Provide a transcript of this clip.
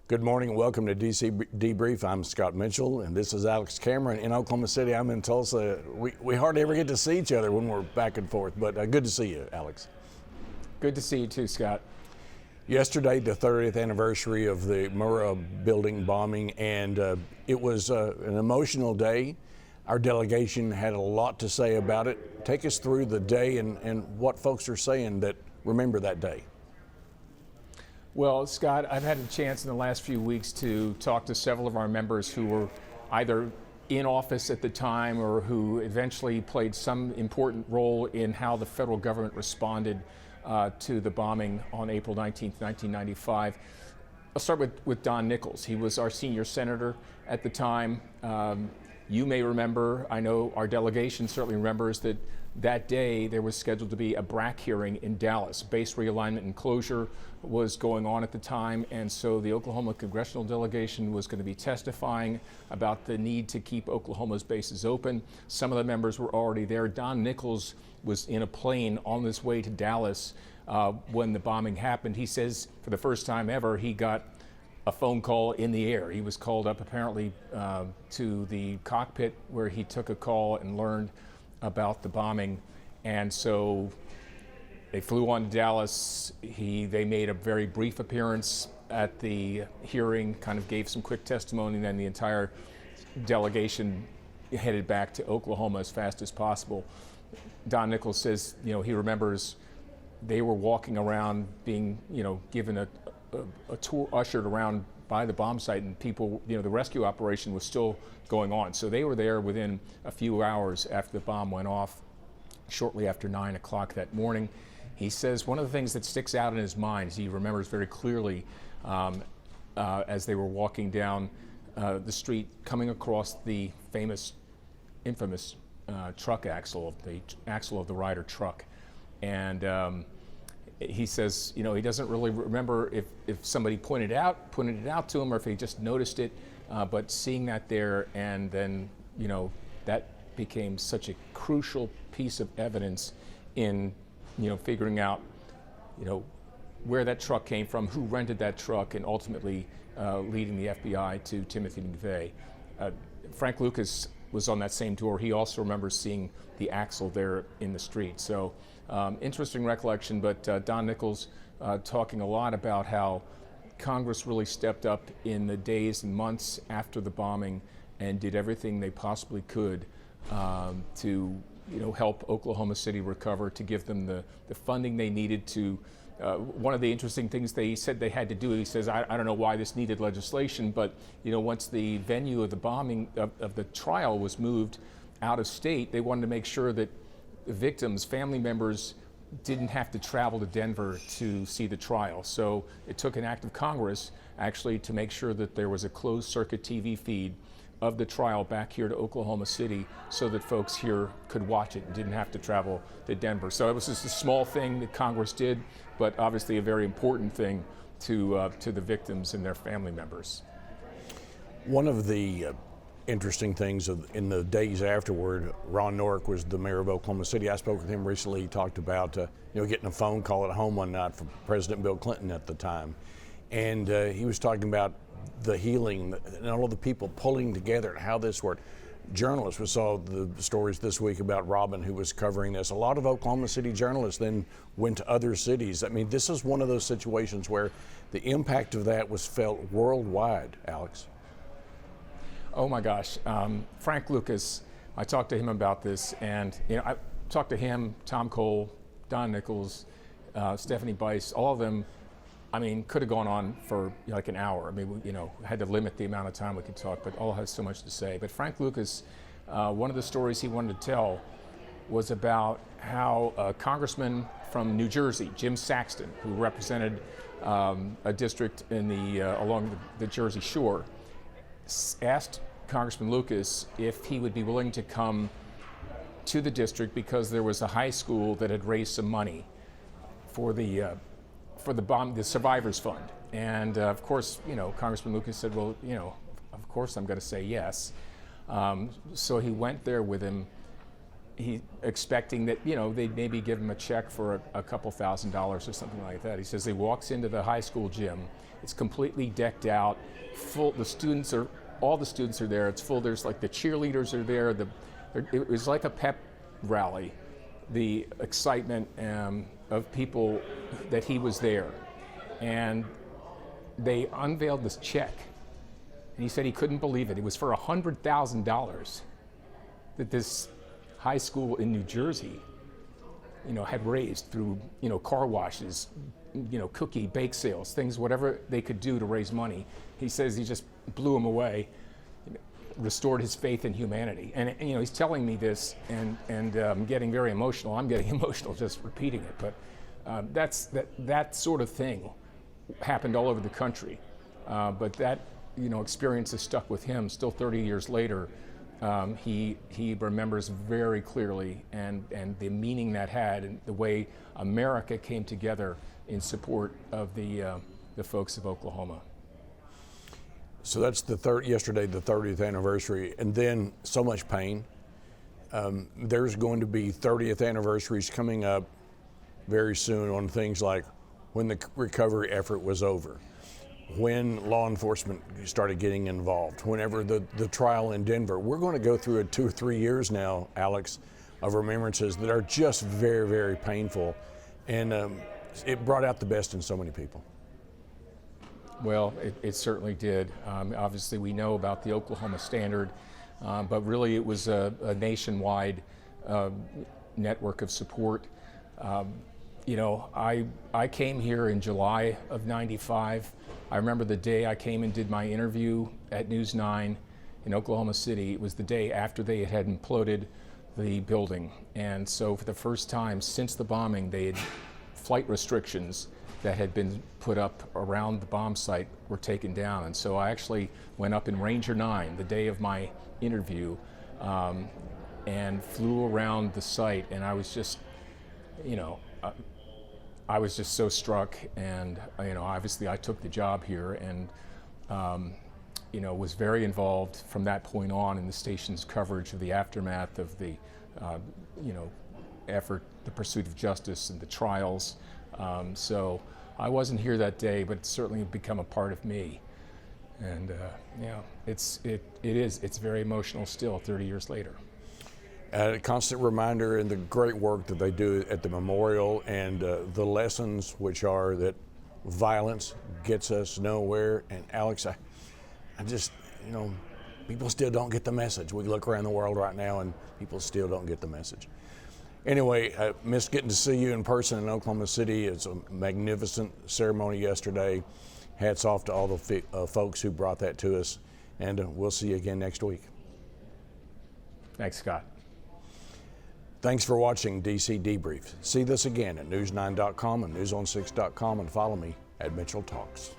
Good morning and welcome to DC Debrief. I'm Scott Mitchell and this is Alex Cameron in Oklahoma City. I'm in Tulsa. We hardly ever get to see each other when we're back and forth, but good to see you, Alex. Good to see you too, Scott. Yesterday, the 30th anniversary of the Murrah building bombing, and it was an emotional day. Our delegation had a lot to say about it. Take us through the day and what folks are saying that remember that day. Well, Scott, I've had a chance in the last few weeks to talk to several of our members who were either in office at the time or who eventually played some important role in how the federal government responded to the bombing on April 19th, 1995. I'll start with Don Nickles. He was our senior senator at the time. You may remember, I know our delegation certainly remembers, that day there was scheduled to be a BRAC hearing in Dallas. Base realignment and closure was going on at the time, and so the Oklahoma congressional delegation was going to be testifying about the need to keep Oklahoma's bases open. Some of the members were already there. Don Nickles was in a plane on his way to Dallas when the bombing happened. He says for the first time ever he got a phone call in the air. He was called up apparently to the cockpit where he took a call and learned about the bombing, and so they flew on to Dallas. They made a very brief appearance at the hearing, kind of gave some quick testimony, and then the entire delegation headed back to Oklahoma as fast as possible. Don Nickles says, he remembers they were walking around being, given a tour, ushered around by the bomb site, and people, the rescue operation was still going on. So they were there within a few hours after the bomb went off, shortly after 9 o'clock that morning. He says one of the things that sticks out in his mind, he remembers very clearly as they were walking down the street, coming across the infamous truck axle, the axle of the Ryder truck. And he says, he doesn't really remember if somebody pointed it out to him or if he just noticed it, but seeing that there, and then, that became such a crucial piece of evidence in, figuring out, where that truck came from, who rented that truck, and ultimately leading the FBI to Timothy McVeigh. Frank Lucas was on that same tour. He also remembers seeing the axle there in the street. So interesting recollection, but Don Nickles talking a lot about how Congress really stepped up in the days and months after the bombing and did everything they possibly could to help Oklahoma City recover, to give them the funding they needed to. One of the interesting things they said they had to do, he says, I don't know why this needed legislation, but once the venue of the bombing of the trial was moved out of state, they wanted to make sure that the victims, family members, didn't have to travel to Denver to see the trial. So it took an act of Congress actually to make sure that there was a closed circuit TV feed of the trial back here to Oklahoma City so that folks here could watch it and didn't have to travel to Denver. So it was just a small thing that Congress did, but obviously a very important thing to the victims and their family members. One of the interesting things in the days afterward, Ron Norick was the mayor of Oklahoma City. I spoke with him recently. He talked about getting a phone call at home one night from President Bill Clinton at the time, and he was talking about the healing and all of the people pulling together and how this worked. Journalists, we saw the stories this week about Robin, who was covering this. A lot of Oklahoma City journalists then went to other cities. I mean, this is one of those situations where the impact of that was felt worldwide, Alex. Oh my gosh. Frank Lucas, I talked to him about this, and I talked to him, Tom Cole, Don Nickles, Stephanie Bice, all of them. I mean, could have gone on for like an hour. I mean, had to limit the amount of time we could talk, but all has so much to say. But Frank Lucas, one of the stories he wanted to tell was about how a congressman from New Jersey, Jim Saxton, who represented a district in along the Jersey Shore, asked Congressman Lucas if he would be willing to come to the district because there was a high school that had raised some money for the survivors fund. And of course, Congressman Lucas said, well, of course I'm going to say yes. So he went there with him. he expecting that, you know, they'd maybe give him a check for a couple $1,000s or something like that. He says he walks into the high school gym. It's completely decked out, full. All the students are there. It's full. There's like the cheerleaders are there. It was like a pep rally. The excitement of people that he was there, and they unveiled this check, and he said he couldn't believe it. It was for $100,000 that this high school in New Jersey, you know, had raised through, you know, car washes, you know, cookie bake sales, things, whatever they could do to raise money. He says he just blew him away, restored his faith in humanity. And, you know, he's telling me this, and I'm getting very emotional. I'm getting emotional just repeating it. But that sort of thing happened all over the country. But that, you know, experience has stuck with him. Still 30 years later, he remembers very clearly, and the meaning that had, and the way America came together in support of the folks of Oklahoma. So that's yesterday, the 30th anniversary, and then so much pain. There's going to be 30th anniversaries coming up very soon on things like when the recovery effort was over, when law enforcement started getting involved, whenever the trial in Denver. We're going to go through 2 or 3 years now, Alex, of remembrances that are just very, very painful, and it brought out the best in so many people. Well, it certainly did. Obviously, we know about the Oklahoma Standard, but really it was a nationwide network of support. You know, I came here in July of '95. I remember the day I came and did my interview at News 9 in Oklahoma City. It was the day after they had imploded the building. And so for the first time since the bombing, they had flight restrictions that had been put up around the bomb site were taken down. And so I actually went up in Ranger 9 the day of my interview and flew around the site, and I was just, you know, I was just so struck. And, you know, obviously I took the job here, and, you know, was very involved from that point on in the station's coverage of the aftermath of the, you know, effort, the pursuit of justice and the trials. So I wasn't here that day, but it's certainly become a part of me. And yeah, it's very emotional still 30 years later. A constant reminder in the great work that they do at the memorial, and the lessons, which are that violence gets us nowhere. And Alex, I just, you know, people still don't get the message. We look around the world right now and people still don't get the message. Anyway, I missed getting to see you in person in Oklahoma City. It's a magnificent ceremony yesterday. Hats off to all the folks who brought that to us, and we'll see you again next week. Thanks, Scott. Thanks for watching DC Debrief. See this again at news9.com and news6.com, and follow me at Mitchell Talks.